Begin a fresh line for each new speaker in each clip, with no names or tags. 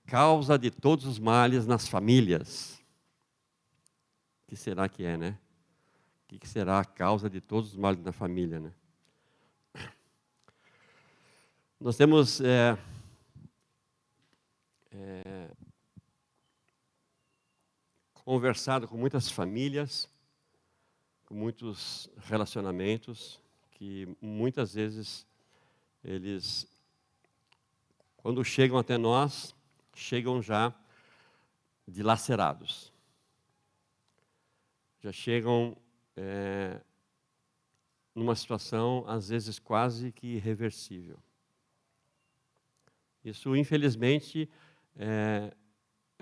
causa de todos os males nas famílias. O que será que é, né? O que será a causa de todos os males na família, né? Nós temos conversado com muitas famílias, com muitos relacionamentos, que muitas vezes eles, quando chegam até nós, chegam já dilacerados. Já chegam numa situação, às vezes, quase que irreversível. Isso, infelizmente, é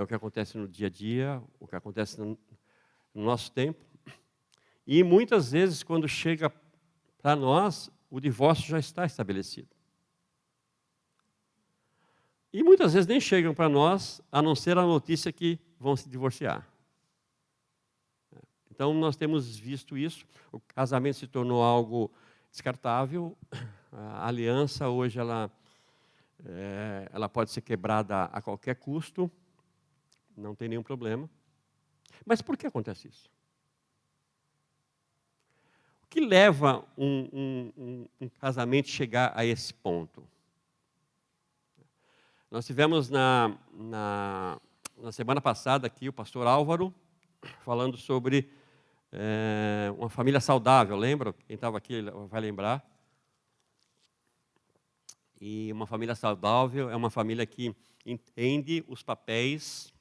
o que acontece no dia a dia, o que acontece no nosso tempo. E muitas vezes, quando chega para nós, o divórcio já está estabelecido. E muitas vezes nem chegam para nós, a não ser a notícia que vão se divorciar. Então, nós temos visto isso. O casamento se tornou algo descartável. A aliança, hoje, ela pode ser quebrada a qualquer custo. Não tem nenhum problema. Mas por que acontece isso? O que leva um casamento a chegar a esse ponto? Nós tivemos na semana passada aqui o pastor Álvaro falando sobre uma família saudável, lembra? Quem estava aqui vai lembrar. E uma família saudável é uma família que entende os papéis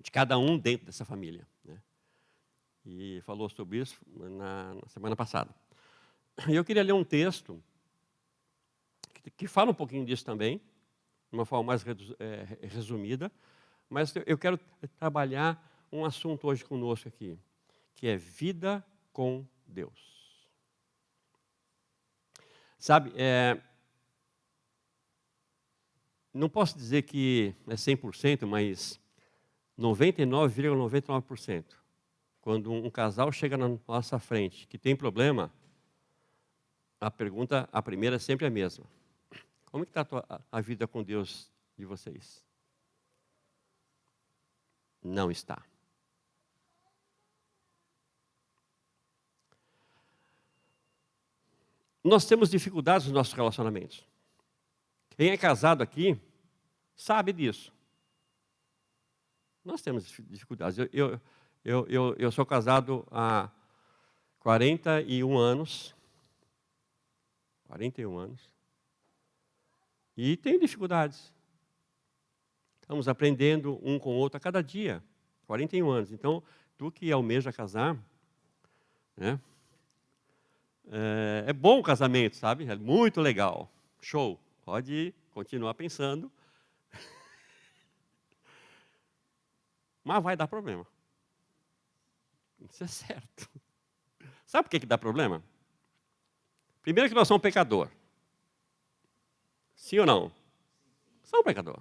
de cada um dentro dessa família, né? E falou sobre isso na semana passada. E eu queria ler um texto que fala um pouquinho disso também, de uma forma mais resumida, mas eu quero trabalhar um assunto hoje conosco aqui, que é vida com Deus. Sabe, não posso dizer que é 100%, mas 99,99%. Quando um casal chega na nossa frente que tem problema, a primeira é sempre a mesma. Como é que está a vida com Deus de vocês? Não está. Nós temos dificuldades nos nossos relacionamentos. Quem é casado aqui sabe disso. Nós temos dificuldades. Eu sou casado há 41 anos. 41 anos. E tenho dificuldades. Estamos aprendendo um com o outro a cada dia. 41 anos. Então, tu que almeja casar, né? É bom o casamento, sabe? É muito legal. Show. Pode continuar pensando. Mas vai dar problema. Isso é certo. Sabe por que dá problema? Primeiro que nós somos pecador. Sim ou não? Somos pecador.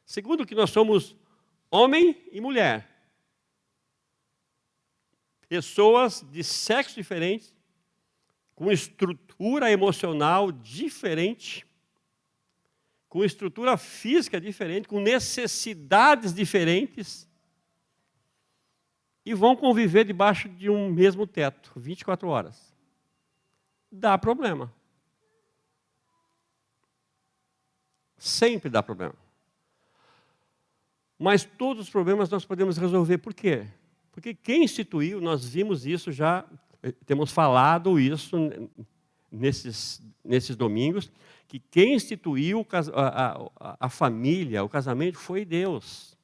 Segundo que nós somos homem e mulher. Pessoas de sexo diferentes, com estrutura emocional diferente, com estrutura física diferente, com necessidades diferentes, e vão conviver debaixo de um mesmo teto, 24 horas. Dá problema. Sempre dá problema. Mas todos os problemas nós podemos resolver. Por quê? Porque quem instituiu, nós vimos isso já, temos falado isso nesses domingos, que quem instituiu a família, o casamento, foi Deus.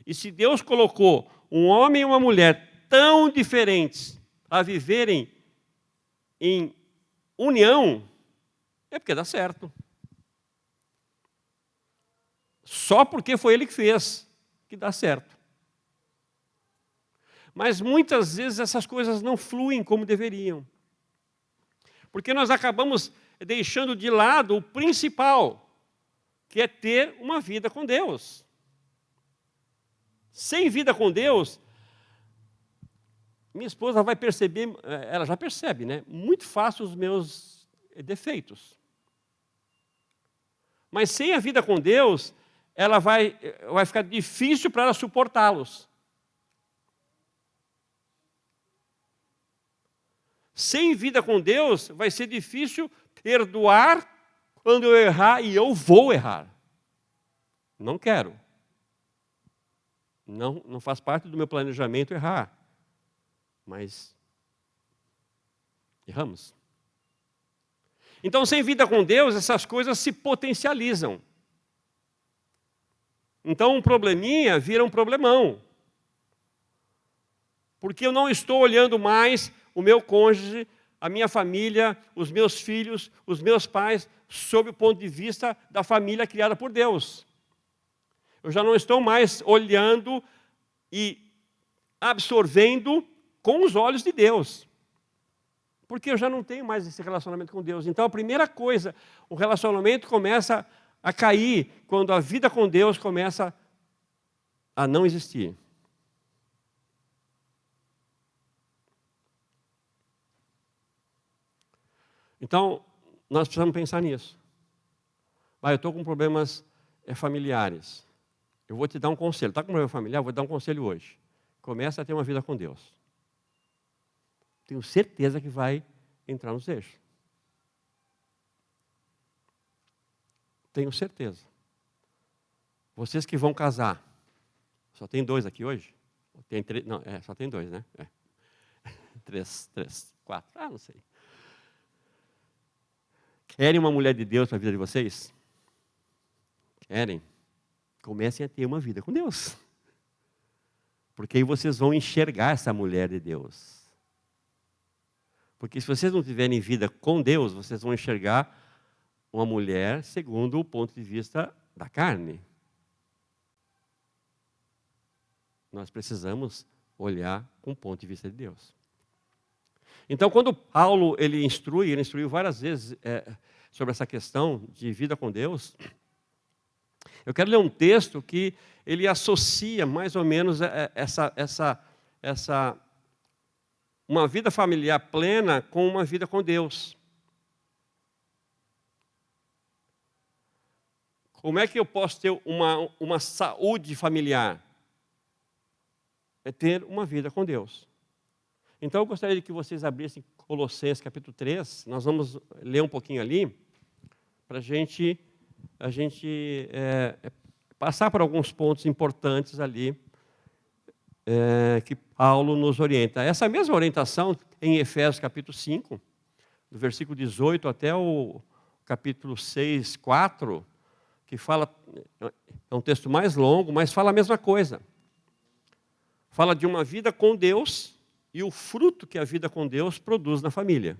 E se Deus colocou um homem e uma mulher tão diferentes a viverem em união, é porque dá certo. Só porque foi Ele que fez, que dá certo. Mas muitas vezes essas coisas não fluem como deveriam. Porque nós acabamos deixando de lado o principal, que é ter uma vida com Deus. Sem vida com Deus, minha esposa vai perceber, ela já percebe, né? Muito fácil os meus defeitos. Mas sem a vida com Deus, vai ficar difícil para ela suportá-los. Sem vida com Deus, vai ser difícil perdoar quando eu errar, e eu vou errar. Não quero. Não faz parte do meu planejamento errar. Mas erramos. Então, sem vida com Deus, essas coisas se potencializam. Então, um probleminha vira um problemão. Porque eu não estou olhando mais o meu cônjuge, a minha família, os meus filhos, os meus pais, sob o ponto de vista da família criada por Deus. Eu já não estou mais olhando e absorvendo com os olhos de Deus. Porque eu já não tenho mais esse relacionamento com Deus. Então, a primeira coisa, o relacionamento começa a cair quando a vida com Deus começa a não existir. Então, nós precisamos pensar nisso. Eu estou com problemas familiares. Eu vou te dar um conselho. Está com problema familiar? Eu vou te dar um conselho hoje. Começa a ter uma vida com Deus. Tenho certeza que vai entrar nos eixos. Tenho certeza. Vocês que vão casar. Só tem 2 aqui hoje? Tem 3? Não, só tem 2, né? 3, 4. Não sei. Querem uma mulher de Deus para a vida de vocês? Querem? Comecem a ter uma vida com Deus. Porque aí vocês vão enxergar essa mulher de Deus. Porque se vocês não tiverem vida com Deus, vocês vão enxergar uma mulher segundo o ponto de vista da carne. Nós precisamos olhar com o ponto de vista de Deus. Então, quando Paulo ele instruiu várias vezes sobre essa questão de vida com Deus, eu quero ler um texto que ele associa mais ou menos uma vida familiar plena com uma vida com Deus. Como é que eu posso ter uma saúde familiar? É ter uma vida com Deus. Então, eu gostaria de que vocês abrissem Colossenses capítulo 3. Nós vamos ler um pouquinho ali, para a gente passar por alguns pontos importantes ali que Paulo nos orienta. Essa mesma orientação em Efésios capítulo 5, do versículo 18 até o capítulo 6, 4, que fala, é um texto mais longo, mas fala a mesma coisa. Fala de uma vida com Deus e o fruto que a vida com Deus produz na família.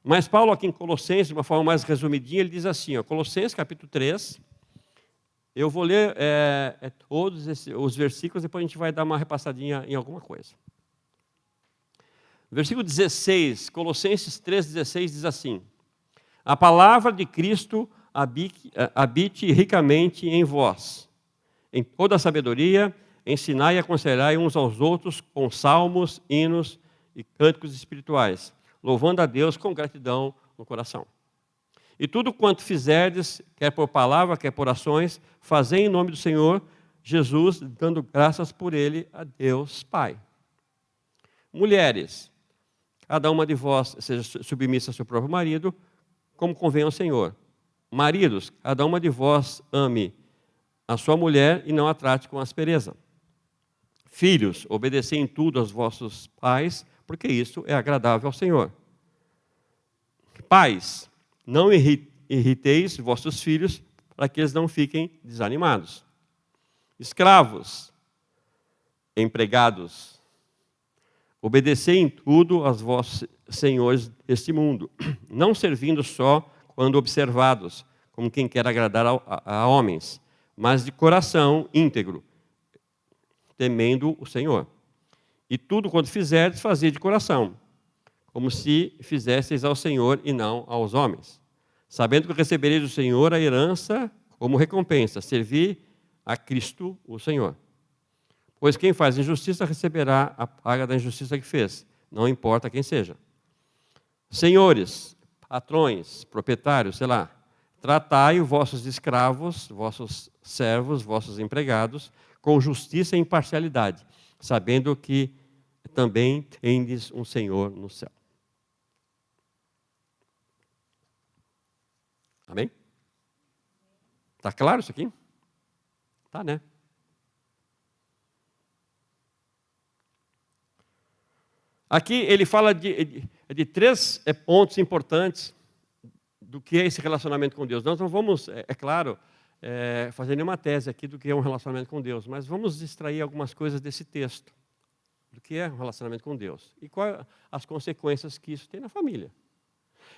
Mas Paulo aqui em Colossenses, de uma forma mais resumidinha, ele diz assim, Colossenses capítulo 3, eu vou ler todos os versículos, depois a gente vai dar uma repassadinha em alguma coisa. Versículo 16, Colossenses 3,16 diz assim, a palavra de Cristo habite ricamente em vós, em toda a sabedoria, ensinai e aconselhai uns aos outros com salmos, hinos e cânticos espirituais, louvando a Deus com gratidão no coração. E tudo quanto fizerdes, quer por palavra, quer por ações, fazei em nome do Senhor Jesus, dando graças por Ele a Deus Pai. Mulheres, cada uma de vós seja submissa ao seu próprio marido, como convém ao Senhor. Maridos, cada uma de vós ame a sua mulher e não a trate com aspereza. Filhos, obedecei em tudo aos vossos pais, porque isso é agradável ao Senhor. Pais, não irriteis vossos filhos, para que eles não fiquem desanimados. Escravos, empregados, obedecei em tudo aos vossos senhores deste mundo, não servindo só quando observados, como quem quer agradar a homens, mas de coração íntegro, temendo o Senhor. E tudo quanto fizerdes, fazei de coração, como se fizesseis ao Senhor e não aos homens, sabendo que recebereis do Senhor a herança como recompensa, servir a Cristo o Senhor. Pois quem faz injustiça receberá a paga da injustiça que fez, não importa quem seja. Senhores, patrões, proprietários, tratai os vossos escravos, vossos servos, vossos empregados, com justiça e imparcialidade, sabendo que também tendes um Senhor no céu. Amém? Está claro isso aqui? Tá, né? Aqui ele fala de três pontos importantes do que é esse relacionamento com Deus. Nós não vamos, é claro, fazer nenhuma tese aqui do que é um relacionamento com Deus, mas vamos extrair algumas coisas desse texto, do que é um relacionamento com Deus e quais as consequências que isso tem na família.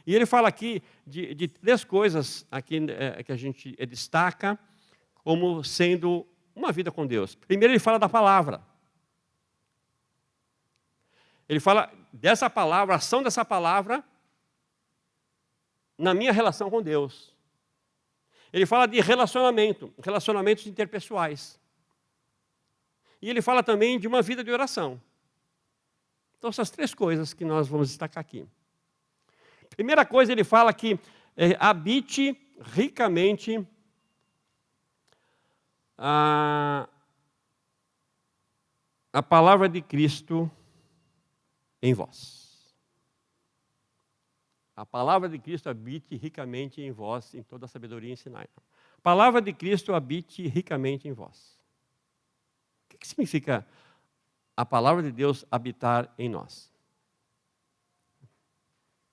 E ele fala aqui de três coisas aqui, que a gente destaca como sendo uma vida com Deus. Primeiro ele fala da palavra. Ele fala dessa palavra, a ação dessa palavra na minha relação com Deus. Ele fala de relacionamentos interpessoais. E ele fala também de uma vida de oração. Então, essas três coisas que nós vamos destacar aqui. Primeira coisa, ele fala que habite ricamente a palavra de Cristo em vós. A palavra de Cristo habite ricamente em vós, em toda a sabedoria e ensinai. A palavra de Cristo habite ricamente em vós. O que significa a palavra de Deus habitar em nós?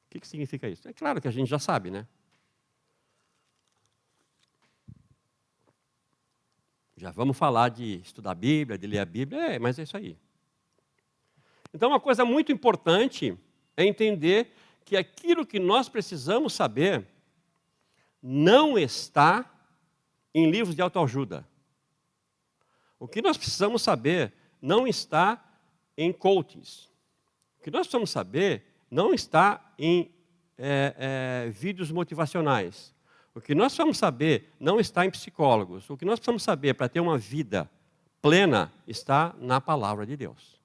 O que significa isso? É claro que a gente já sabe, né? Já vamos falar de estudar a Bíblia, de ler a Bíblia, mas é isso aí. Então, uma coisa muito importante é entender que aquilo que nós precisamos saber não está em livros de autoajuda. O que nós precisamos saber não está em coachings. O que nós precisamos saber não está em vídeos motivacionais. O que nós precisamos saber não está em psicólogos. O que nós precisamos saber para ter uma vida plena está na palavra de Deus.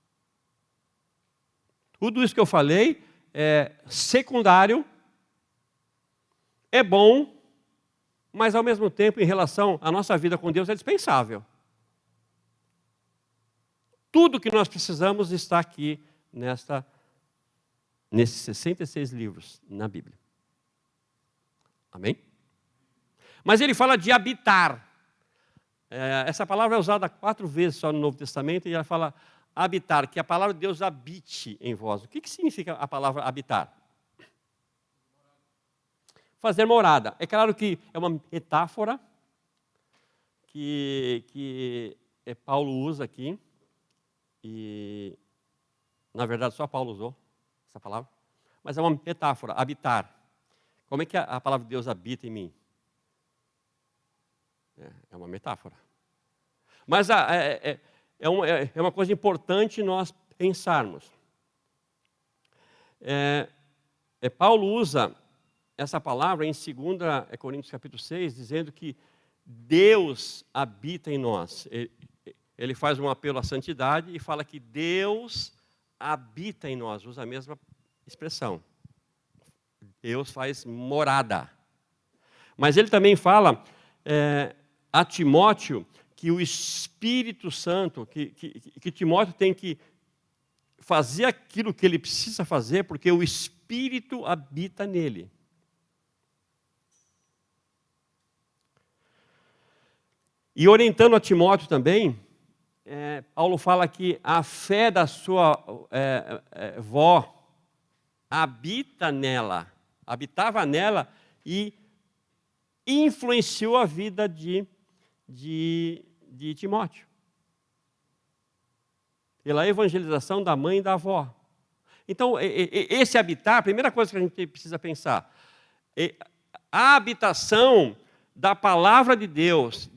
Tudo isso que eu falei é secundário, é bom, mas ao mesmo tempo, em relação à nossa vida com Deus, é dispensável. Tudo que nós precisamos está aqui nesses 66 livros na Bíblia. Amém? Mas ele fala de habitar. Essa palavra é usada 4 vezes só no Novo Testamento, e ela fala habitar, que a palavra de Deus habite em vós. O que significa a palavra habitar? Fazer morada. É claro que é uma metáfora que Paulo usa aqui, e na verdade só Paulo usou essa palavra, mas é uma metáfora, habitar. Como é que a palavra de Deus habita em mim? É uma metáfora. Mas é uma coisa importante nós pensarmos. Paulo usa essa palavra em 2 Coríntios capítulo 6, dizendo que Deus habita em nós. Ele faz um apelo à santidade e fala que Deus habita em nós, usa a mesma expressão. Deus faz morada. Mas ele também fala a Timóteo que o Espírito Santo, que Timóteo tem que fazer aquilo que ele precisa fazer, porque o Espírito habita nele. E orientando a Timóteo também, Paulo fala que a fé da sua vó habitava nela e influenciou a vida de Timóteo. Pela evangelização da mãe e da avó. Então, esse habitar, a primeira coisa que a gente precisa pensar, a habitação da palavra de Deus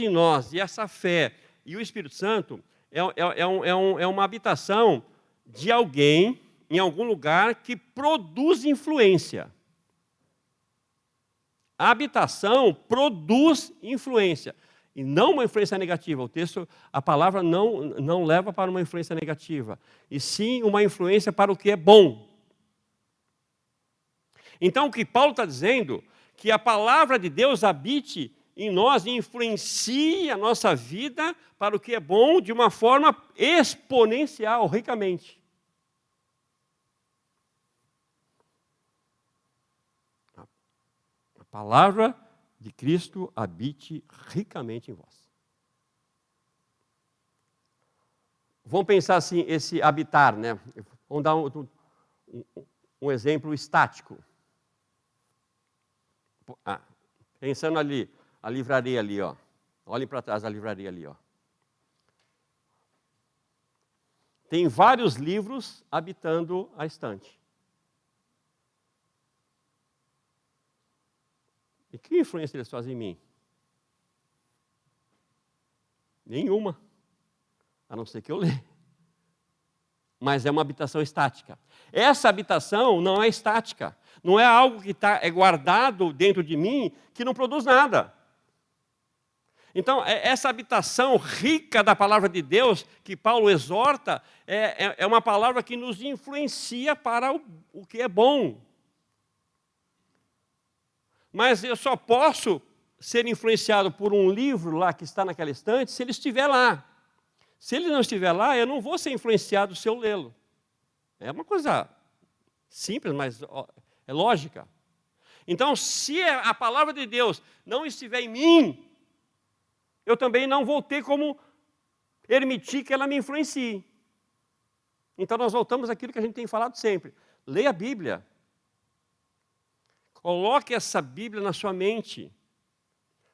em nós, e essa fé e o Espírito Santo, é uma habitação de alguém, em algum lugar, que produz influência. A habitação produz influência. E não uma influência negativa. A palavra não leva para uma influência negativa. E sim uma influência para o que é bom. Então, o que Paulo está dizendo, que a palavra de Deus habite em nós e influencie a nossa vida para o que é bom de uma forma exponencial, ricamente. A palavra de Cristo habite ricamente em vós. Vamos pensar assim, esse habitar, né? Vamos dar um exemplo estático. Pensando ali, a livraria ali, ó. Olhem para trás da livraria ali, ó. Tem vários livros habitando a estante. E que influência eles fazem em mim? Nenhuma. A não ser que eu leia. Mas é uma habitação estática. Essa habitação não é estática. Não é algo que é guardado dentro de mim que não produz nada. Então, essa habitação rica da palavra de Deus, que Paulo exorta, é uma palavra que nos influencia para o que é bom. Mas eu só posso ser influenciado por um livro lá que está naquela estante se ele estiver lá. Se ele não estiver lá, eu não vou ser influenciado se eu lê-lo. É uma coisa simples, mas é lógica. Então, se a palavra de Deus não estiver em mim, eu também não vou ter como permitir que ela me influencie. Então, nós voltamos àquilo que a gente tem falado sempre. Leia a Bíblia. Coloque essa Bíblia na sua mente.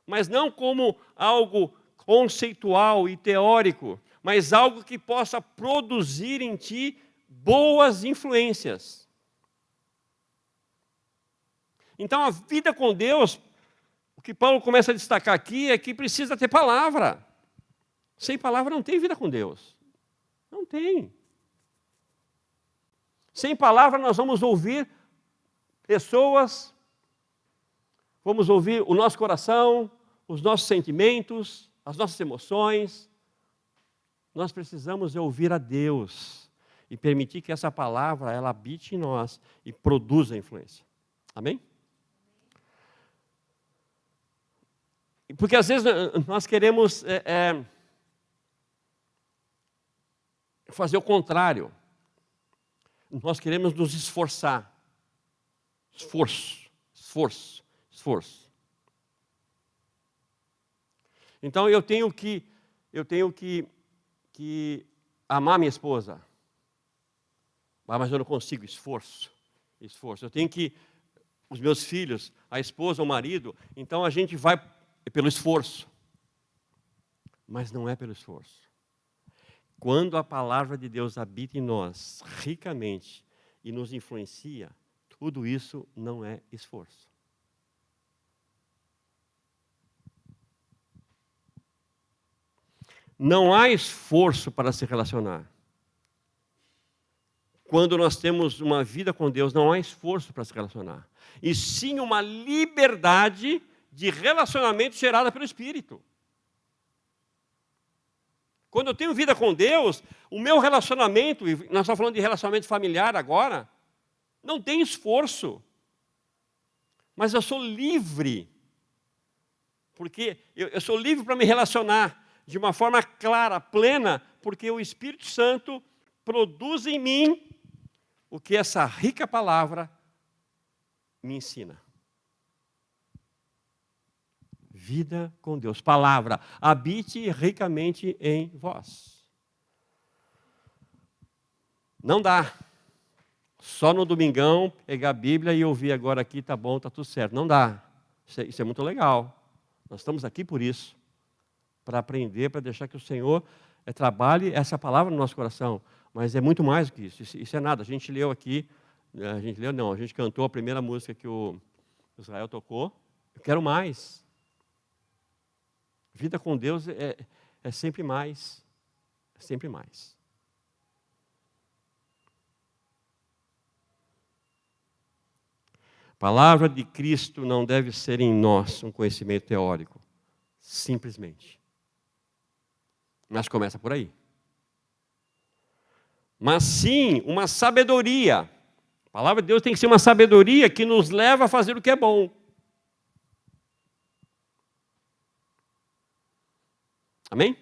Mas não como algo conceitual e teórico, mas algo que possa produzir em ti boas influências. Então, a vida com Deus, o que Paulo começa a destacar aqui é que precisa ter palavra. Sem palavra não tem vida com Deus. Não tem. Sem palavra nós vamos ouvir pessoas, vamos ouvir o nosso coração, os nossos sentimentos, as nossas emoções. Nós precisamos ouvir a Deus e permitir que essa palavra ela habite em nós e produza influência. Amém? Porque às vezes nós queremos fazer o contrário. Nós queremos nos esforçar. Esforço. Então eu tenho que amar minha esposa. Mas eu não consigo, esforço. Eu tenho que, os meus filhos, a esposa, o marido, então a gente vai pelo esforço. Mas não é pelo esforço. Quando a palavra de Deus habita em nós ricamente e nos influencia, tudo isso não é esforço. Não há esforço para se relacionar. Quando nós temos uma vida com Deus, não há esforço para se relacionar. E sim uma liberdade de relacionamento gerada pelo Espírito. Quando eu tenho vida com Deus, o meu relacionamento, e nós estamos falando de relacionamento familiar agora, não tem esforço. Mas eu sou livre. Porque eu sou livre para me relacionar de uma forma clara, plena, porque o Espírito Santo produz em mim o que essa rica palavra me ensina. Vida com Deus. Palavra, habite ricamente em vós. Não dá. Só no domingão, pegar a Bíblia e ouvir agora aqui, tá bom, tá tudo certo. Não dá. Isso é muito legal. Nós estamos aqui por isso. Para aprender, para deixar que o Senhor trabalhe essa palavra no nosso coração. Mas é muito mais do que isso. Isso é nada. A gente leu aqui, a gente cantou a primeira música que o Israel tocou. Eu quero mais. Vida com Deus é sempre mais. É sempre mais. A palavra de Cristo não deve ser em nós um conhecimento teórico. Simplesmente. Mas começa por aí. Mas sim, uma sabedoria. A palavra de Deus tem que ser uma sabedoria que nos leva a fazer o que é bom. Amém?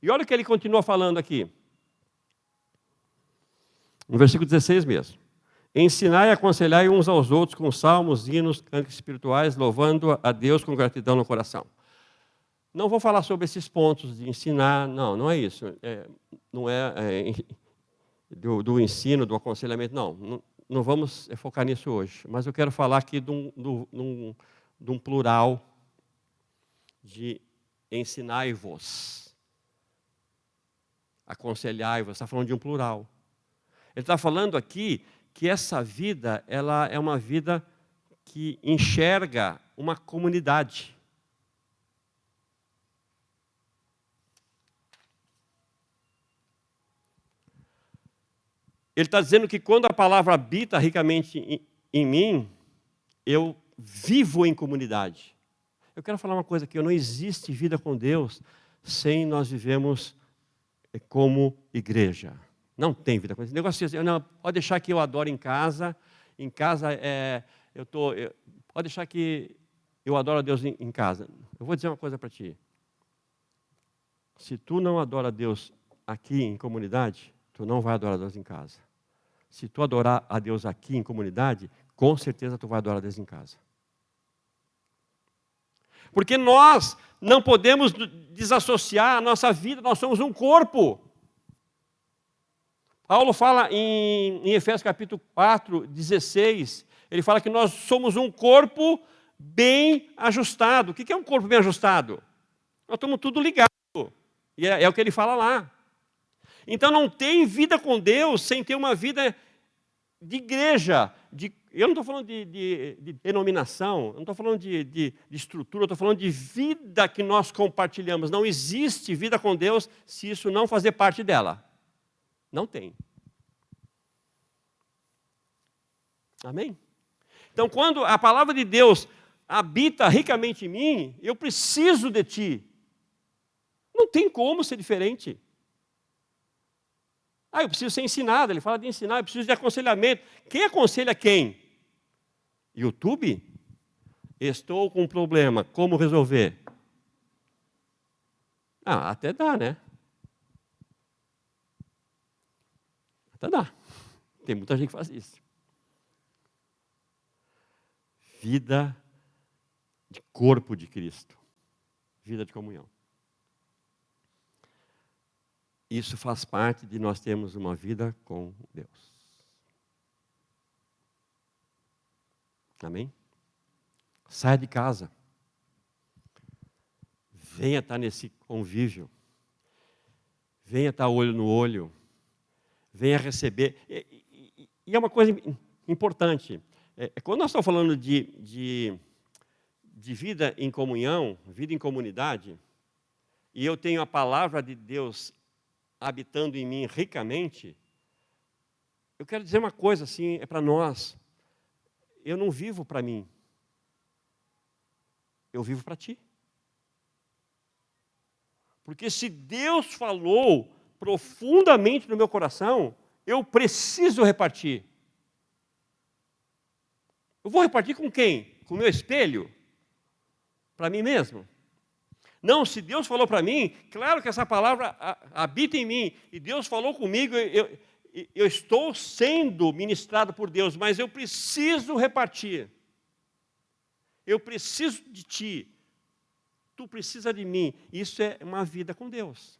E olha o que ele continua falando aqui. No versículo 16 mesmo. Ensinai e aconselhai uns aos outros com salmos, hinos, cânticos espirituais, louvando a Deus com gratidão no coração. Não vou falar sobre esses pontos de ensinar, não é isso. Não é do ensino, do aconselhamento, não vamos focar nisso hoje. Mas eu quero falar aqui de um plural de ensinai-vos, aconselhai-vos, está falando de um plural. Ele está falando aqui que essa vida, ela é uma vida que enxerga uma comunidade. Ele está dizendo que quando a palavra habita ricamente em mim, eu vivo em comunidade. Eu quero falar uma coisa aqui, não existe vida com Deus sem nós vivemos como igreja. Não tem vida com Deus. Negócio assim, não, pode deixar que eu adoro em casa pode deixar que eu adoro a Deus em casa. Eu vou dizer uma coisa para ti. Se tu não adora a Deus aqui em comunidade, tu não vai adorar a Deus em casa. Se tu adorar a Deus aqui em comunidade, com certeza tu vai adorar a Deus em casa. Porque nós não podemos desassociar a nossa vida, nós somos um corpo. Paulo fala em Efésios capítulo 4, 16, ele fala que nós somos um corpo bem ajustado. O que é um corpo bem ajustado? Nós estamos tudo ligados. E é o que ele fala lá. Então não tem vida com Deus sem ter uma vida de igreja. Eu não estou falando de denominação, eu não estou falando de estrutura, eu estou falando de vida que nós compartilhamos. Não existe vida com Deus se isso não fazer parte dela. Não tem. Amém? Então, quando a palavra de Deus habita ricamente em mim, eu preciso de ti. Não tem como ser diferente. Eu preciso ser ensinado. Ele fala de ensinar, eu preciso de aconselhamento. Quem aconselha quem? YouTube? Estou com um problema, como resolver? Até dá, né? Até dá. Tem muita gente que faz isso. Vida de corpo de Cristo. Vida de comunhão. Isso faz parte de nós termos uma vida com Deus. Amém? Saia de casa. Venha estar nesse convívio. Venha estar olho no olho. Venha receber. E é uma coisa importante. Quando nós estamos falando de vida em comunhão, vida em comunidade, e eu tenho a palavra de Deus habitando em mim ricamente, eu quero dizer uma coisa assim, para nós. Eu não vivo para mim. Eu vivo para ti. Porque se Deus falou profundamente no meu coração, eu preciso repartir. Eu vou repartir com quem? Com o meu espelho? Para mim mesmo? Não, se Deus falou para mim, claro que essa palavra habita em mim, e Deus falou comigo, eu estou sendo ministrado por Deus, mas eu preciso repartir. Eu preciso de ti. Tu precisa de mim. Isso é uma vida com Deus.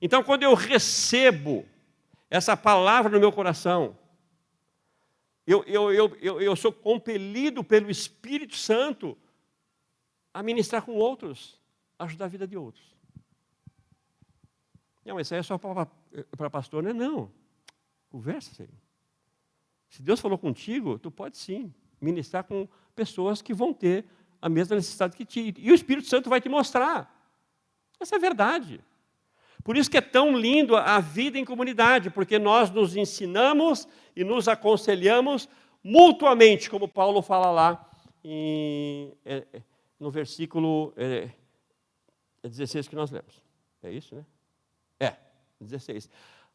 Então, quando eu recebo essa palavra no meu coração, eu sou compelido pelo Espírito Santo a ministrar com outros, a ajudar a vida de outros. Não, mas isso aí é só para pastor, né? Não. Conversa aí. Se Deus falou contigo, tu pode sim ministrar com pessoas que vão ter a mesma necessidade que ti. E o Espírito Santo vai te mostrar. Essa é a verdade. Por isso que é tão lindo a vida em comunidade, porque nós nos ensinamos e nos aconselhamos mutuamente, como Paulo fala lá no versículo 16 que nós lemos. É isso, né? 16.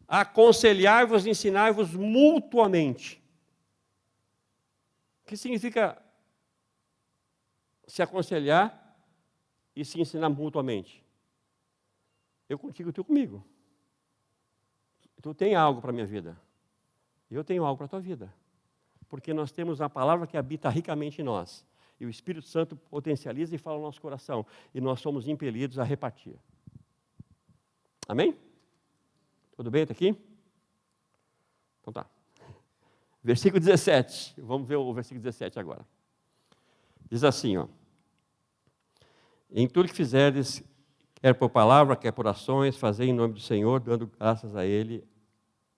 Aconselhai-vos e ensinai-vos mutuamente. O que significa se aconselhar e se ensinar mutuamente. Eu contigo, tu comigo. Tu tem algo para a minha vida. Eu tenho algo para a tua vida. Porque nós temos a palavra que habita ricamente em nós. E o Espírito Santo potencializa e fala no nosso coração. E nós somos impelidos a repartir. Amém? Tudo bem até aqui? Então tá. Versículo 17. Vamos ver o versículo 17 agora. Diz assim, ó. Em tudo que fizerdes, quer por palavra, quer por ações, fazei em nome do Senhor, dando graças a Ele,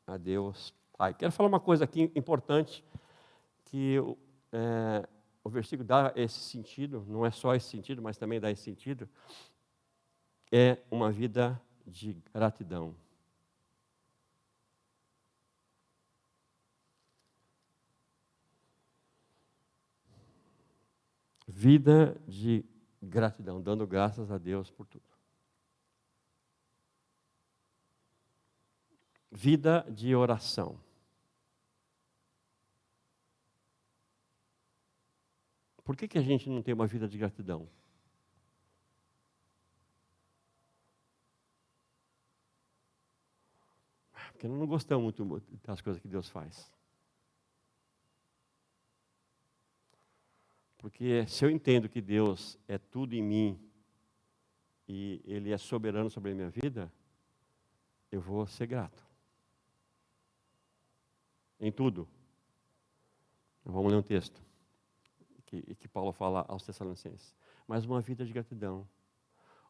a Deus Pai. Quero falar uma coisa aqui importante, que o versículo dá esse sentido, não é só esse sentido, mas também dá esse sentido, é uma vida de gratidão. Vida de gratidão, dando graças a Deus por tudo. Vida de oração. Por que a gente não tem uma vida de gratidão? Porque nós não gostamos muito das coisas que Deus faz. Porque se eu entendo que Deus é tudo em mim e Ele é soberano sobre a minha vida, eu vou ser grato. Em tudo. Vamos ler um texto que Paulo fala aos Tessalonicenses. Mas uma vida de gratidão,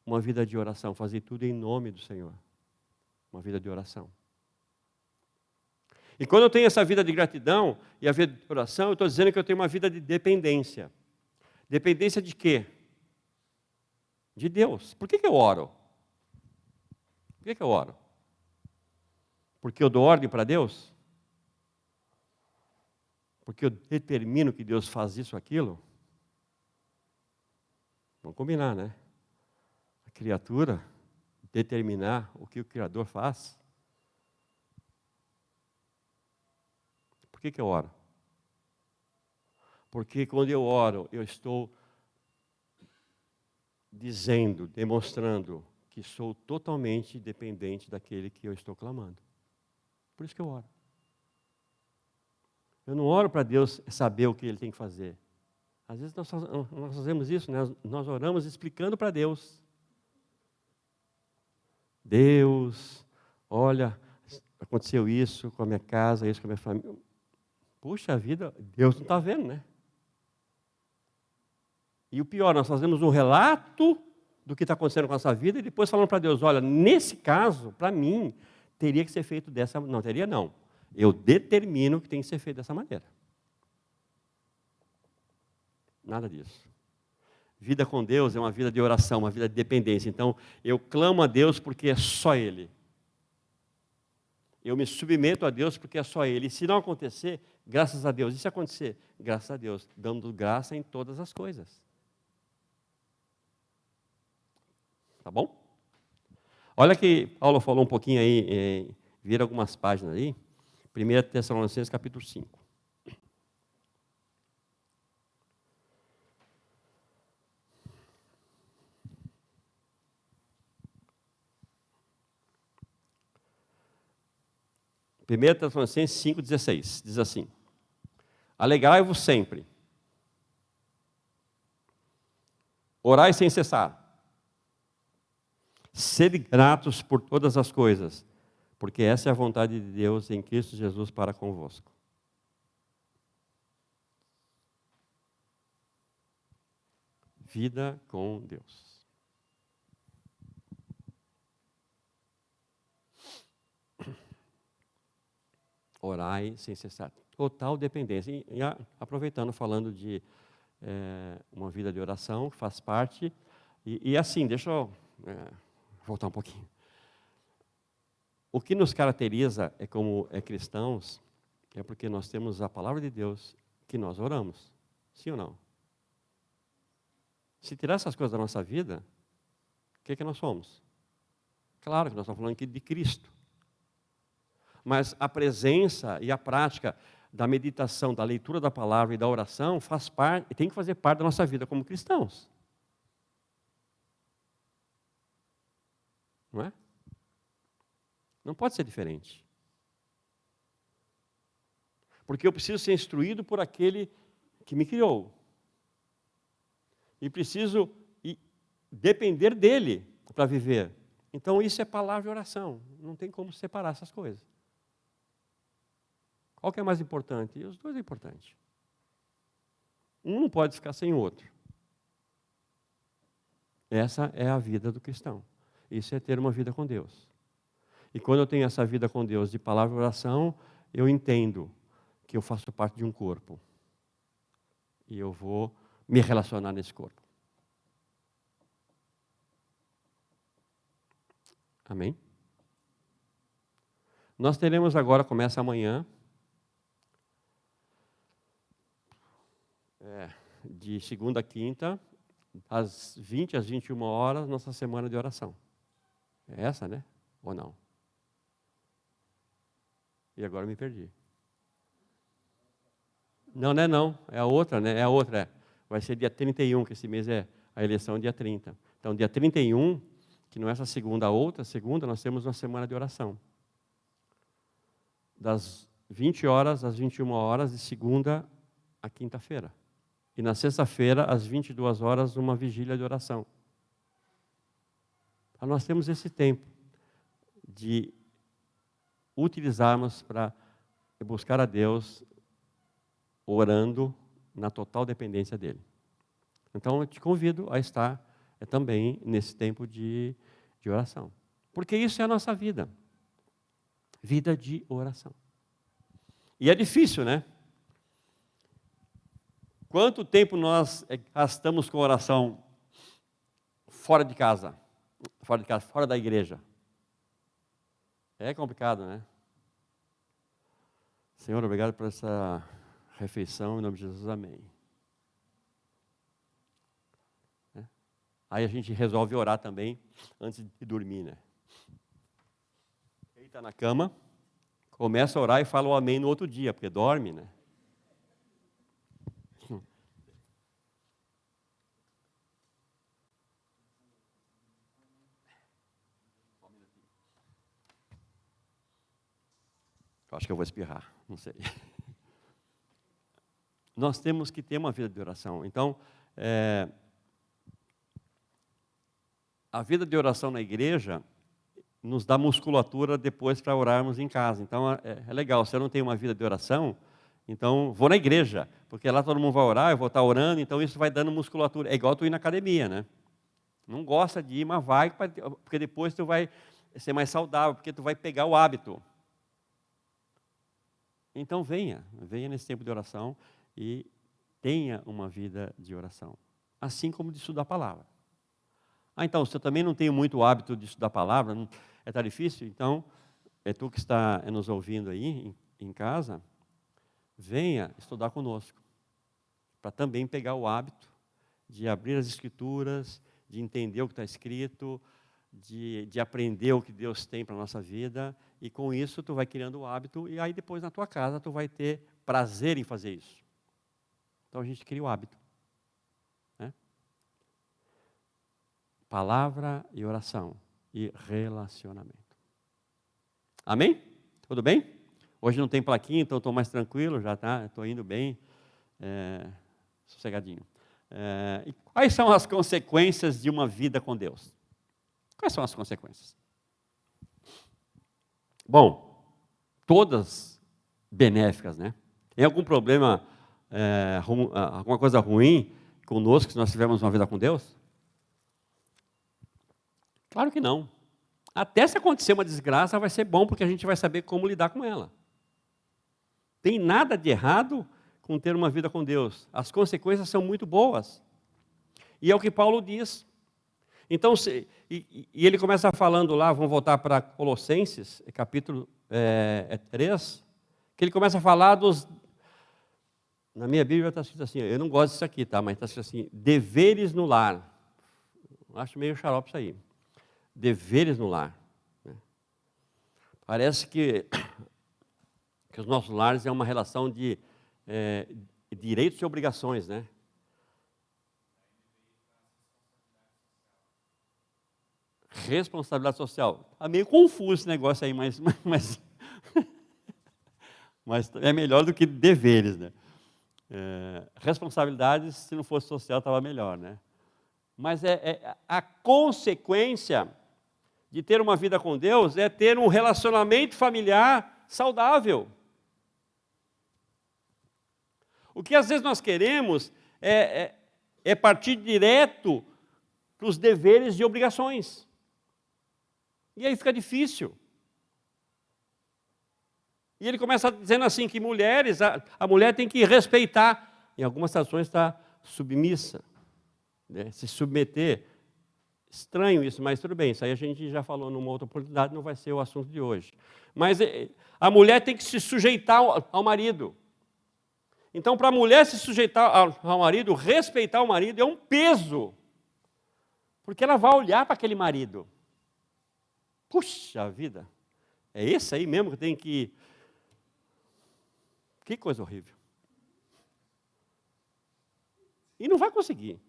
uma vida de oração, fazer tudo em nome do Senhor. Uma vida de oração. E quando eu tenho essa vida de gratidão e a vida de oração, eu estou dizendo que eu tenho uma vida de dependência. Dependência de quê? De Deus. Por que eu oro? Por que eu oro? Porque eu dou ordem para Deus? Porque eu determino que Deus faz isso ou aquilo? Vamos combinar, né? A criatura determinar o que o Criador faz. Por que eu oro? Porque quando eu oro, eu estou dizendo, demonstrando que sou totalmente dependente daquele que eu estou clamando. Por isso que eu oro. Eu não oro para Deus saber o que Ele tem que fazer. Às vezes nós fazemos isso, né? Nós oramos explicando para Deus. Deus, olha, aconteceu isso com a minha casa, isso com a minha família. Puxa vida, Deus não está vendo, né? E o pior, nós fazemos um relato do que está acontecendo com a nossa vida e depois falamos para Deus, olha, nesse caso, para mim, teria que ser feito dessa maneira. Não, teria não. Eu determino que tem que ser feito dessa maneira. Nada disso. Vida com Deus é uma vida de oração, uma vida de dependência. Então, eu clamo a Deus porque é só Ele. Eu me submeto a Deus porque é só Ele. E se não acontecer, graças a Deus. E se acontecer? Graças a Deus. Dando graça em todas as coisas. Tá bom? Olha que Paulo falou um pouquinho aí, vira algumas páginas aí. 1 Tessalonicenses capítulo 5. Primeira Tessalonicenses 5,16, diz assim: alegrai-vos sempre, orai sem cessar, sede gratos por todas as coisas, porque essa é a vontade de Deus em Cristo Jesus para convosco. Vida com Deus. Orai sem cessar. Total dependência. E aproveitando, falando de uma vida de oração, que faz parte. E assim, deixa eu voltar um pouquinho. O que nos caracteriza como cristãos é porque nós temos a palavra de Deus que nós oramos. Sim ou não? Se tirar essas coisas da nossa vida, o que nós somos? Claro que nós estamos falando aqui de Cristo. Mas a presença e a prática, da meditação, da leitura da palavra e da oração faz parte, tem que fazer parte da nossa vida como cristãos. Não é? Não pode ser diferente. Porque eu preciso ser instruído por aquele que me criou. E preciso depender dele para viver. Então isso é palavra e oração. Não tem como separar essas coisas. Qual que é mais importante? E os dois é importante. Um não pode ficar sem o outro. Essa é a vida do cristão. Isso é ter uma vida com Deus. E quando eu tenho essa vida com Deus de palavra e oração, eu entendo que eu faço parte de um corpo. E eu vou me relacionar nesse corpo. Amém? Nós teremos agora, começa amanhã, de segunda a quinta, às 20 às 21 horas, nossa semana de oração. É essa, né? Ou não? E agora eu me perdi. Não, não é não. É a outra, né? É a outra. Vai ser dia 31, que esse mês é a eleição dia 30. Então, dia 31, que não é essa segunda, a outra segunda, nós temos uma semana de oração. Das 20 horas às 21 horas, de segunda a quinta-feira. E na sexta-feira, às 22 horas, uma vigília de oração. Então, nós temos esse tempo de utilizarmos para buscar a Deus orando na total dependência dEle. Então, eu te convido a estar também nesse tempo de oração. Porque isso é a nossa vida. Vida de oração. E é difícil, né? Quanto tempo nós gastamos com oração fora de casa? Fora da igreja? É complicado, né? Senhor, obrigado por essa refeição, em nome de Jesus, amém. Aí a gente resolve orar também antes de dormir, né? Deita na cama, começa a orar e fala o amém no outro dia, porque dorme, né? Eu acho que eu vou espirrar, não sei. Nós temos que ter uma vida de oração. Então, a vida de oração na igreja nos dá musculatura depois para orarmos em casa. Então, é legal. Se eu não tenho uma vida de oração, então vou na igreja, porque lá todo mundo vai orar, eu vou estar orando, então isso vai dando musculatura. É igual tu ir na academia, né? Não gosta de ir, mas vai, porque depois tu vai ser mais saudável, porque tu vai pegar o hábito. Então venha nesse tempo de oração e tenha uma vida de oração. Assim como de estudar a palavra. Então, se eu também não tenho muito hábito de estudar a palavra, está difícil? Então, é tu que está nos ouvindo aí em casa, venha estudar conosco. Para também pegar o hábito de abrir as Escrituras, de entender o que está escrito, de aprender o que Deus tem para a nossa vida, e com isso tu vai criando o hábito, e aí depois na tua casa tu vai ter prazer em fazer isso. Então a gente cria o hábito. Né? Palavra e oração e relacionamento. Amém? Tudo bem? Hoje não tem plaquinha, então estou mais tranquilo, já tá, estou indo bem, sossegadinho. E quais são as consequências de uma vida com Deus? Quais são as consequências? Bom, todas benéficas, né? Tem algum problema, alguma coisa ruim conosco se nós tivermos uma vida com Deus? Claro que não. Até se acontecer uma desgraça, vai ser bom, porque a gente vai saber como lidar com ela. Tem nada de errado com ter uma vida com Deus. As consequências são muito boas. E é o que Paulo diz. Então, e ele começa falando lá, vamos voltar para Colossenses, capítulo 3, que ele começa a falar dos... Na minha Bíblia está escrito assim, eu não gosto disso aqui, tá? Mas está escrito assim, deveres no lar. Acho meio xarope isso aí. Deveres no lar. Parece que Que os nossos lares é uma relação de direitos e obrigações, né? Responsabilidade social. Está meio confuso esse negócio aí, mas é melhor do que deveres, né? Responsabilidades, se não fosse social, estava melhor, né? Mas a consequência de ter uma vida com Deus é ter um relacionamento familiar saudável. O que às vezes nós queremos é partir direto para os deveres e obrigações. E aí fica difícil. E ele começa dizendo assim, que mulheres, a mulher tem que respeitar, em algumas situações está submissa, né? Se submeter. Estranho isso, mas tudo bem, isso aí a gente já falou numa outra oportunidade, não vai ser o assunto de hoje. Mas a mulher tem que se sujeitar ao marido. Então, para a mulher se sujeitar ao marido, respeitar o marido, é um peso. Porque ela vai olhar para aquele marido. Puxa vida, é esse aí mesmo que tem que... Que coisa horrível. E não vai conseguir,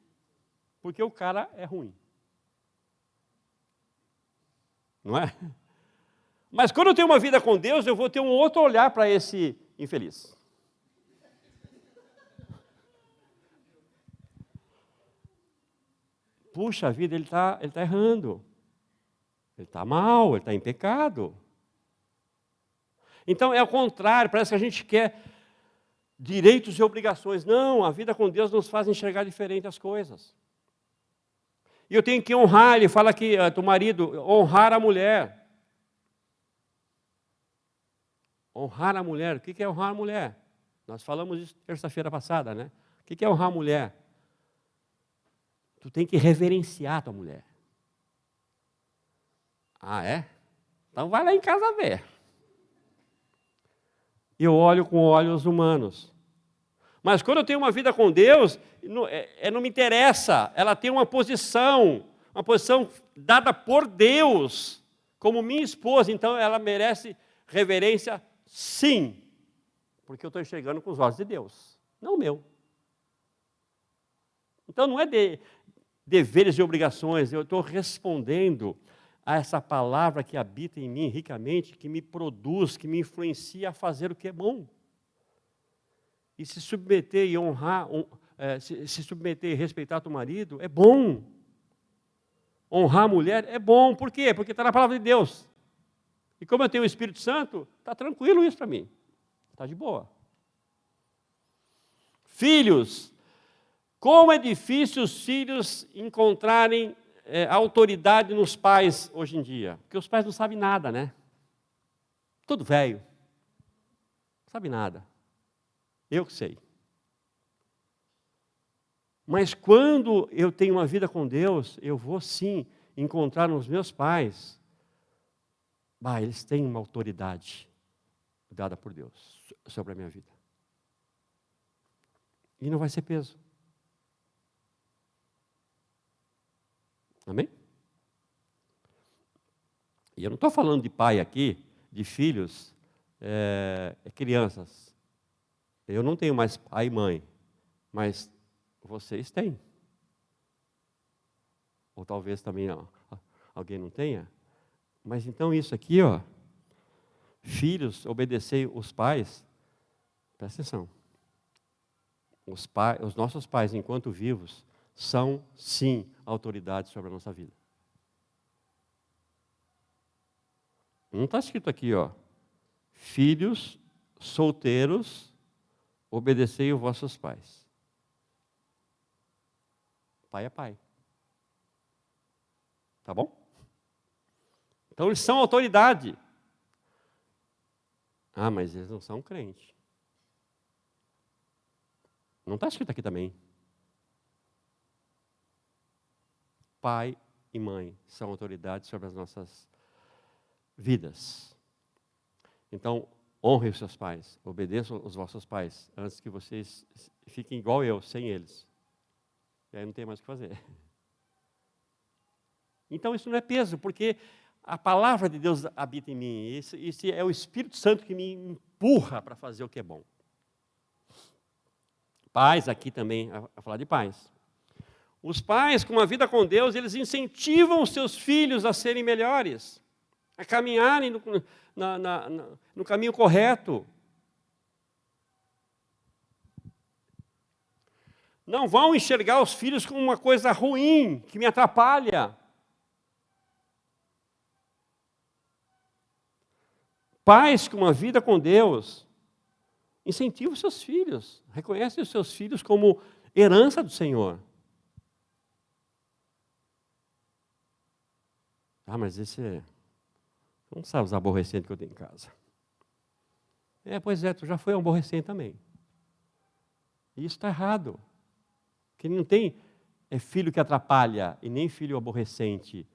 porque o cara é ruim. Não é? Mas quando eu tenho uma vida com Deus, eu vou ter um outro olhar para esse infeliz. Puxa vida, ele tá errando. Ele está mal, ele está em pecado. Então, é ao contrário, parece que a gente quer direitos e obrigações. Não, a vida com Deus nos faz enxergar diferente as coisas. E eu tenho que honrar, ele fala que o marido, honrar a mulher. Honrar a mulher, o que é honrar a mulher? Nós falamos isso terça-feira passada, né? O que é honrar a mulher? Tu tem que reverenciar a tua mulher. Ah, é? Então vai lá em casa ver. Eu olho com olhos humanos. Mas quando eu tenho uma vida com Deus, não me interessa. Ela tem uma posição dada por Deus, como minha esposa. Então ela merece reverência, sim. Porque eu estou enxergando com os olhos de Deus, não o meu. Então não é de deveres e obrigações, eu estou respondendo a essa palavra que habita em mim ricamente, que me produz, que me influencia a fazer o que é bom. E se submeter e honrar, se submeter e respeitar teu marido, é bom. Honrar a mulher é bom. Por quê? Porque está na palavra de Deus. E como eu tenho o Espírito Santo, está tranquilo isso para mim. Está de boa. Filhos, como é difícil os filhos encontrarem autoridade nos pais hoje em dia. Porque os pais não sabem nada, né? Tudo velho. Não sabe nada. Eu que sei. Mas quando eu tenho uma vida com Deus, eu vou sim encontrar nos meus pais, eles têm uma autoridade dada por Deus sobre a minha vida. E não vai ser peso. Amém? E eu não estou falando de pai aqui, de filhos, crianças. Eu não tenho mais pai e mãe, mas vocês têm. Ou talvez também alguém não tenha. Mas então isso aqui, filhos, obedecei os pais, presta atenção. Os nossos pais, enquanto vivos, são, sim, autoridades sobre a nossa vida. Não está escrito aqui, filhos solteiros, obedecei os vossos pais. Pai é pai. Tá bom? Então eles são autoridade. Ah, mas eles não são crentes. Não está escrito aqui também. Pai e mãe são autoridades sobre as nossas vidas. Então, honre os seus pais, obedeçam os vossos pais, antes que vocês fiquem igual eu, sem eles. E aí não tem mais o que fazer. Então, isso não é peso, porque a palavra de Deus habita em mim. Esse é o Espírito Santo que me empurra para fazer o que é bom. Pais, aqui também, a falar de pais. Os pais, com uma vida com Deus, eles incentivam os seus filhos a serem melhores, a caminharem no caminho correto. Não vão enxergar os filhos como uma coisa ruim, que me atrapalha. Pais com uma vida com Deus, incentivam os seus filhos, reconhecem os seus filhos como herança do Senhor. Ah, mas esse não sabe os aborrecentes que eu tenho em casa. Pois é, tu já foi aborrecente também. E isso está errado. Porque não tem filho que atrapalha e nem filho aborrecente.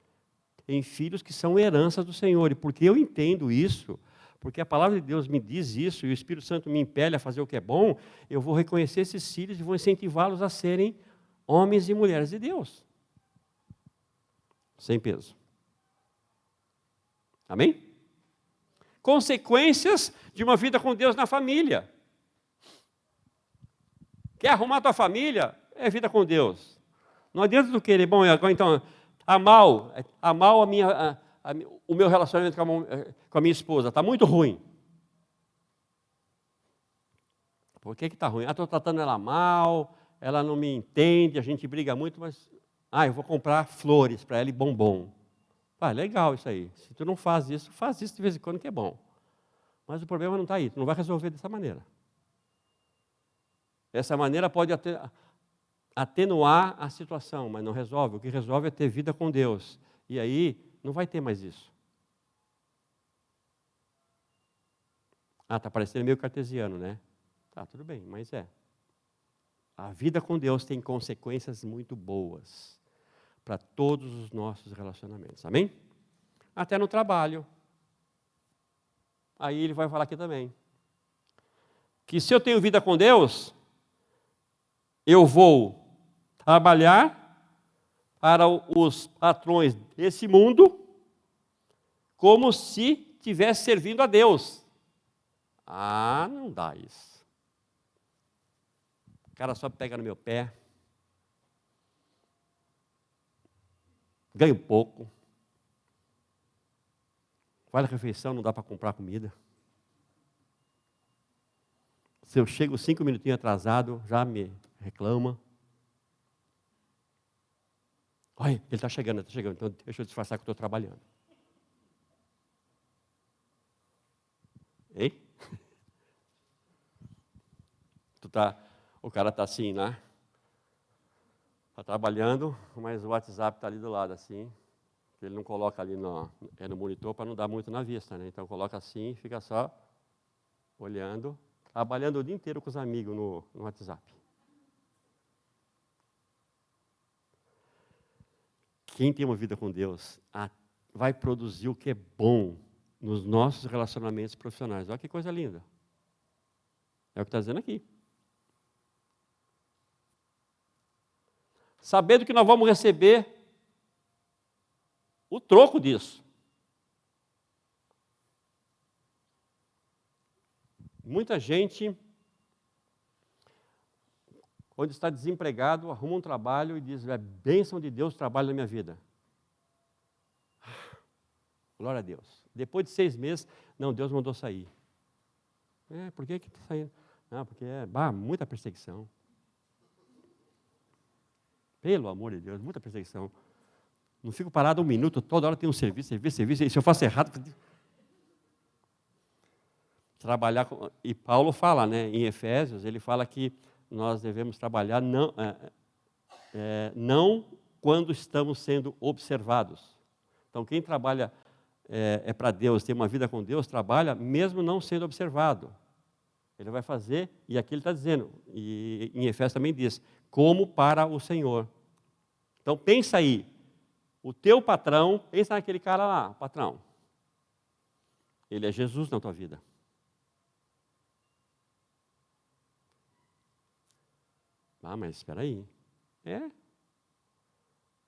Tem filhos que são heranças do Senhor. E porque eu entendo isso, porque a palavra de Deus me diz isso, e o Espírito Santo me impele a fazer o que é bom, eu vou reconhecer esses filhos e vou incentivá-los a serem homens e mulheres de Deus. Sem peso. Amém? Consequências de uma vida com Deus na família. Quer arrumar a tua família? É vida com Deus. Não adianta tu querer, bom, agora então, o meu relacionamento com a minha esposa está muito ruim. Por que está ruim? Estou tratando ela mal, ela não me entende, a gente briga muito, mas eu vou comprar flores para ela e bombom. Legal isso aí. Se tu não faz isso de vez em quando que é bom. Mas o problema não está aí, tu não vai resolver dessa maneira. Essa maneira pode atenuar a situação, mas não resolve. O que resolve é ter vida com Deus. E aí, não vai ter mais isso. Está parecendo meio cartesiano, né? Tudo bem, mas é. A vida com Deus tem consequências muito boas para todos os nossos relacionamentos. Amém? Até no trabalho. Aí ele vai falar aqui também. Que se eu tenho vida com Deus, eu vou trabalhar para os patrões desse mundo como se estivesse servindo a Deus. Não dá isso. O cara só pega no meu pé, ganho pouco, vale a refeição, não dá para comprar comida. Se eu chego 5 minutinhos atrasado, já me reclama. Olha, ele está chegando, então deixa eu disfarçar que eu estou trabalhando. Ei? O cara está assim, né? Está trabalhando, mas o WhatsApp está ali do lado, assim. Ele não coloca ali no monitor para não dar muito na vista, né? Então coloca assim e fica só olhando, trabalhando o dia inteiro com os amigos no WhatsApp. Quem tem uma vida com Deus vai produzir o que é bom nos nossos relacionamentos profissionais. Olha que coisa linda. É o que está dizendo aqui. Sabendo que nós vamos receber o troco disso. Muita gente, quando está desempregado, arruma um trabalho e diz, é bênção de Deus o trabalho na minha vida. Glória a Deus. Depois de 6 meses, não, Deus mandou sair. Por que está saindo? Não, porque muita perseguição. Pelo amor de Deus, muita perseguição. Não fico parado 1 minuto, toda hora tem um serviço, e se eu faço errado... Trabalhar e Paulo fala, né, em Efésios, ele fala que nós devemos trabalhar não quando estamos sendo observados. Então, quem trabalha para Deus, tem uma vida com Deus, trabalha mesmo não sendo observado. Ele vai fazer, e aqui ele está dizendo, e em Efésios também diz, como para o Senhor. Então, pensa aí, o teu patrão, pensa naquele cara lá, o patrão. Ele é Jesus na tua vida. Mas espera aí.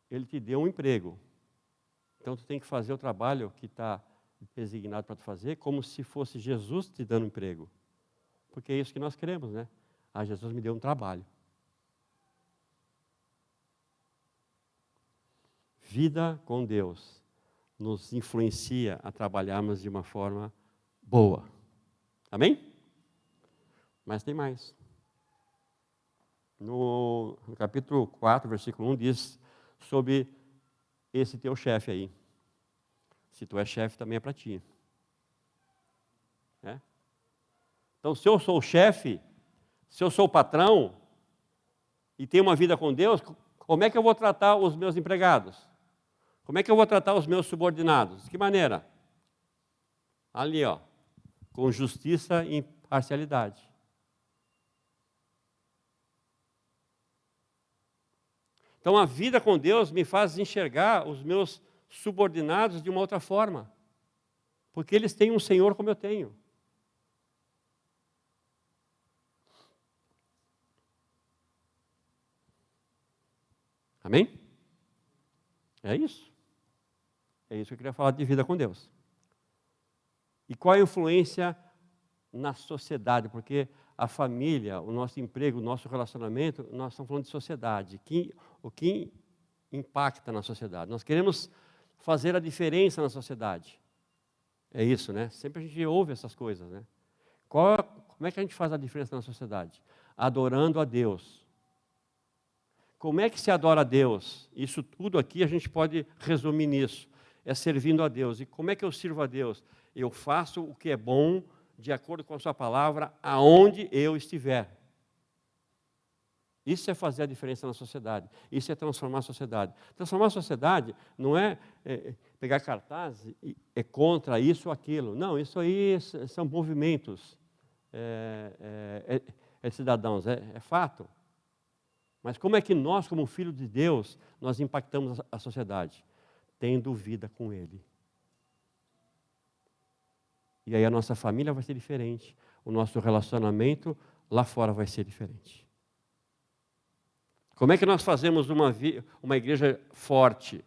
Ele te deu um emprego. Então, tu tem que fazer o trabalho que está designado para tu fazer, como se fosse Jesus te dando emprego. Porque é isso que nós queremos, né? Ah, Jesus me deu um trabalho. Vida com Deus nos influencia a trabalharmos de uma forma boa. Amém? Mas tem mais. No capítulo 4, versículo 1, diz sobre esse teu chefe aí. Se tu é chefe, também é para ti. É? Então, se eu sou o chefe, se eu sou o patrão, e tenho uma vida com Deus, como é que eu vou tratar os meus empregados? Como é que eu vou tratar os meus subordinados? De que maneira? Ali, ó, com justiça e imparcialidade. Então, a vida com Deus me faz enxergar os meus subordinados de uma outra forma. Porque eles têm um Senhor como eu tenho. Amém? É isso. É isso que eu queria falar de vida com Deus. E qual a influência na sociedade? Porque a família, o nosso emprego, o nosso relacionamento, nós estamos falando de sociedade. O que impacta na sociedade? Nós queremos fazer a diferença na sociedade. É isso, né? Sempre a gente ouve essas coisas, né? Como é que a gente faz a diferença na sociedade? Adorando a Deus. Como é que se adora a Deus? Isso tudo aqui a gente pode resumir nisso. É servindo a Deus. E como é que eu sirvo a Deus? Eu faço o que é bom, de acordo com a sua palavra, aonde eu estiver. Isso é fazer a diferença na sociedade. Isso é transformar a sociedade. Transformar a sociedade não é, pegar cartaz e é contra isso ou aquilo. Não, isso aí são movimentos cidadãos, é fato. Mas como é que nós, como filhos de Deus, nós impactamos a sociedade? Tendo vida com Ele. E aí a nossa família vai ser diferente. O nosso relacionamento lá fora vai ser diferente. Como é que nós fazemos uma igreja forte?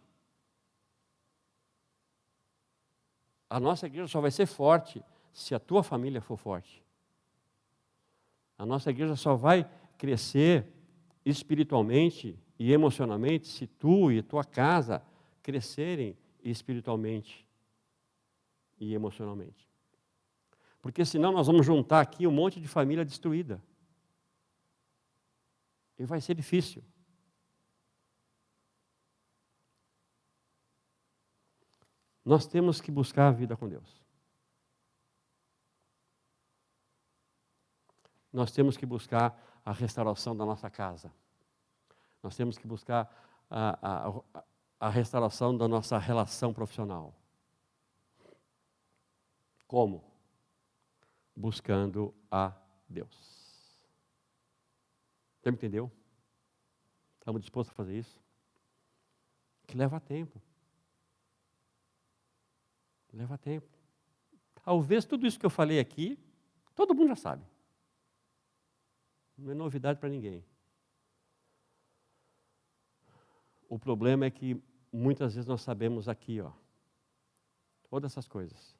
A nossa igreja só vai ser forte se a tua família for forte. A nossa igreja só vai crescer espiritualmente e emocionalmente se tu e tua casa crescerem espiritualmente e emocionalmente. Porque senão nós vamos juntar aqui um monte de família destruída. E vai ser difícil. Nós temos que buscar a vida com Deus. Nós temos que buscar a restauração da nossa casa. Nós temos que buscar a restauração da nossa relação profissional. Como? Buscando a Deus. Você me entendeu? Estamos dispostos a fazer isso? Que leva tempo. Leva tempo. Talvez tudo isso que eu falei aqui, todo mundo já sabe. Não é novidade para ninguém. O problema é que muitas vezes nós sabemos aqui, ó, todas essas coisas.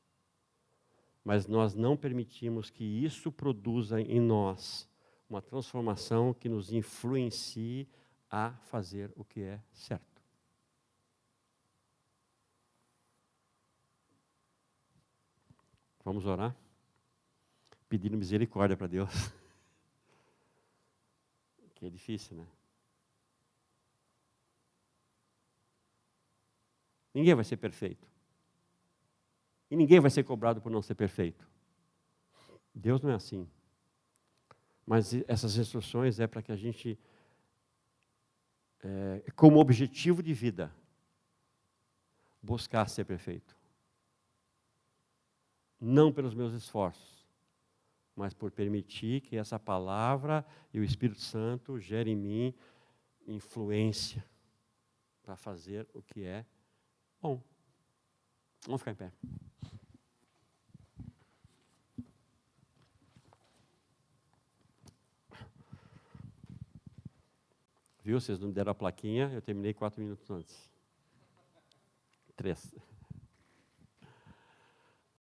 Mas nós não permitimos que isso produza em nós uma transformação que nos influencie a fazer o que é certo. Vamos orar? Pedindo misericórdia para Deus. Que é difícil, né? Ninguém vai ser perfeito. E ninguém vai ser cobrado por não ser perfeito. Deus não é assim. Mas essas instruções é para que a gente, como objetivo de vida, buscar ser perfeito. Não pelos meus esforços, mas por permitir que essa palavra e o Espírito Santo gerem em mim influência para fazer o que é bom. Vamos ficar em pé. Viu? Vocês não deram a plaquinha, eu terminei 4 minutos antes. 3.